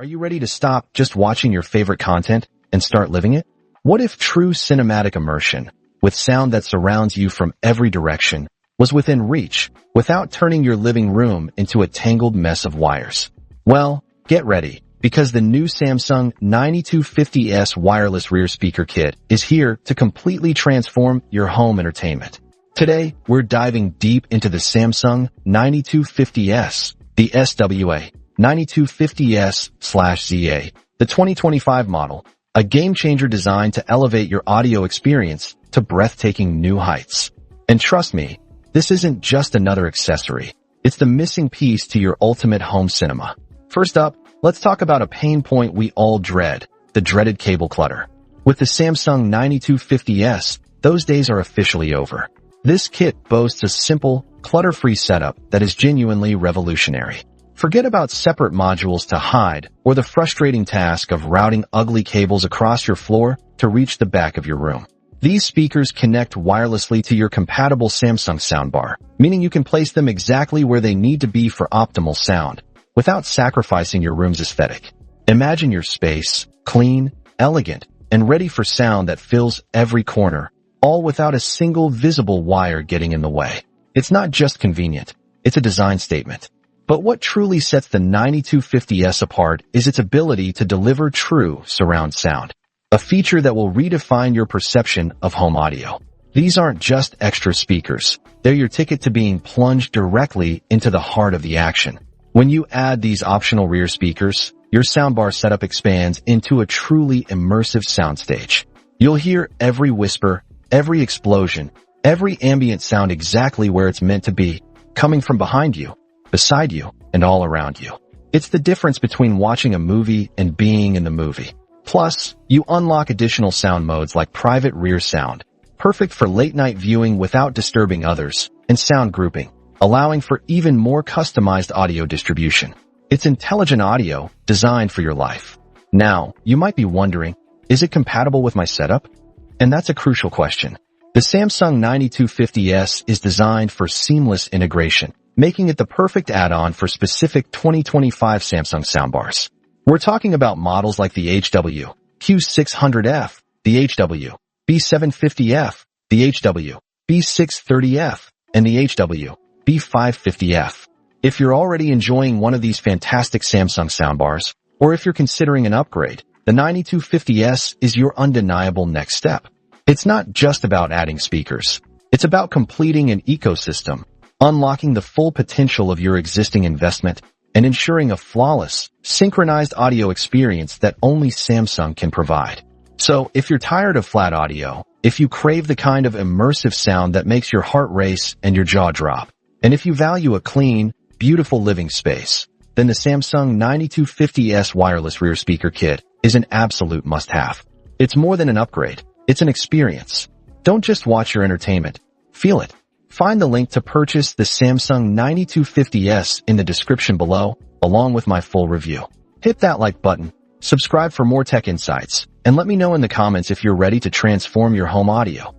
Are you ready to stop just watching your favorite content and start living it? What if true cinematic immersion, with sound that surrounds you from every direction, was within reach, without turning your living room into a tangled mess of wires? Well, get ready, because the new Samsung 9250S wireless rear speaker kit is here to completely transform your home entertainment. Today, we're diving deep into the Samsung 9250S, the SWA 9250S/ZA, the 2025 model, a game-changer designed to elevate your audio experience to breathtaking new heights. And trust me, this isn't just another accessory. It's the missing piece to your ultimate home cinema. First up, let's talk about a pain point we all dread, the dreaded cable clutter. With the Samsung 9250S, those days are officially over. This kit boasts a simple, clutter-free setup that is genuinely revolutionary. Forget about separate modules to hide or the frustrating task of routing ugly cables across your floor to reach the back of your room. These speakers connect wirelessly to your compatible Samsung soundbar, meaning you can place them exactly where they need to be for optimal sound, without sacrificing your room's aesthetic. Imagine your space, clean, elegant, and ready for sound that fills every corner, all without a single visible wire getting in the way. It's not just convenient, it's a design statement. But what truly sets the 9250S apart is its ability to deliver true surround sound, a feature that will redefine your perception of home audio. These aren't just extra speakers, they're your ticket to being plunged directly into the heart of the action. When you add these optional rear speakers, your soundbar setup expands into a truly immersive soundstage. You'll hear every whisper, every explosion, every ambient sound exactly where it's meant to be, coming from behind you, beside you, and all around you. It's the difference between watching a movie and being in the movie. Plus, you unlock additional sound modes like private rear sound, perfect for late-night viewing without disturbing others, and sound grouping, allowing for even more customized audio distribution. It's intelligent audio designed for your life. Now, you might be wondering, is it compatible with my setup? And that's a crucial question. The Samsung 9250S is designed for seamless integration, making it the perfect add-on for specific 2025 Samsung soundbars. We're talking about models like the HW Q600F, the HW B750F, the HW B630F, and the HW B550F. If you're already enjoying one of these fantastic Samsung soundbars, or if you're considering an upgrade, the 9250S is your undeniable next step. It's not just about adding speakers. It's about completing an ecosystem, unlocking the full potential of your existing investment, and ensuring a flawless, synchronized audio experience that only Samsung can provide. So, if you're tired of flat audio, if you crave the kind of immersive sound that makes your heart race and your jaw drop, and if you value a clean, beautiful living space, then the Samsung 9250S wireless rear speaker kit is an absolute must-have. It's more than an upgrade, it's an experience. Don't just watch your entertainment, feel it. Find the link to purchase the Samsung 9250S in the description below, along with my full review. Hit that like button, subscribe for more tech insights, and let me know in the comments if you're ready to transform your home audio.